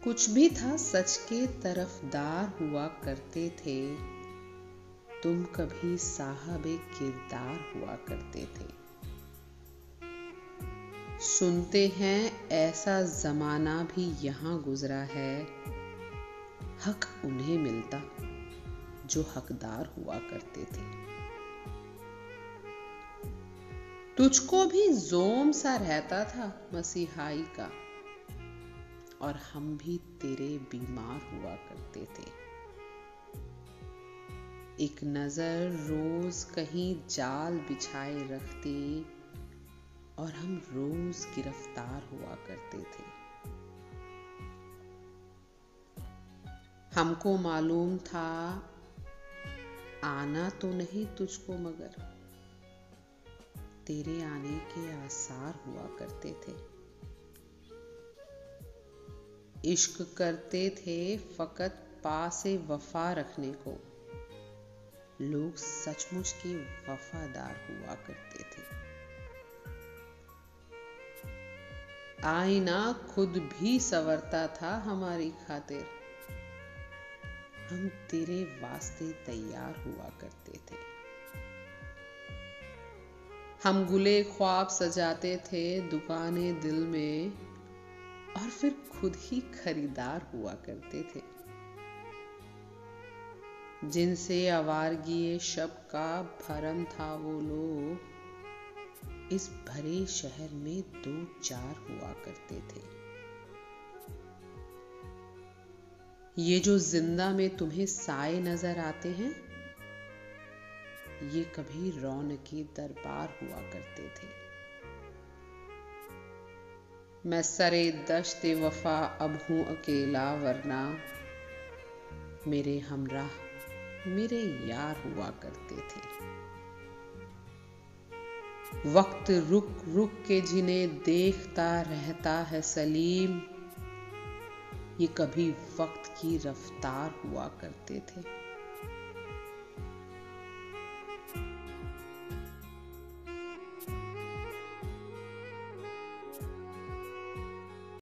कुछ भी था सच के तरफदार हुआ करते थे, तुम कभी साहबे किरदार हुआ करते थे। सुनते हैं ऐसा जमाना भी यहाँ गुजरा है, हक उन्हें मिलता जो हकदार हुआ करते थे। तुझको भी जोम सा रहता था मसीहाई का, और हम भी तेरे बीमार हुआ करते थे। एक नजर रोज कहीं जाल बिछाए रखते, और हम रोज गिरफ्तार हुआ करते थे। हमको मालूम था आना तो नहीं तुझको, मगर तेरे आने के आसार हुआ करते थे। इश्क करते थे फकत पासे वफा रखने को, लोग सचमुच के वफादार हुआ करते थे। आईना खुद भी संवरता था हमारी खातिर, हम तेरे वास्ते तैयार हुआ करते थे। हम गुले ख्वाब सजाते थे दुकानें दिल में, और फिर खुद ही खरीदार हुआ करते थे। जिनसे आवारगी शब का भरम था वो लोग, इस भरे शहर में दो चार हुआ करते थे। ये जो जिंदा में तुम्हें साए नजर आते हैं, ये कभी रौनकी दरबार हुआ करते थे। मैं सरे दश्ते वफा अब हूं अकेला, वरना मेरे हमराह मेरे यार हुआ करते थे। वक्त रुक रुक के जिन्हें देखता रहता है सलीम, ये कभी वक्त की रफ्तार हुआ करते थे।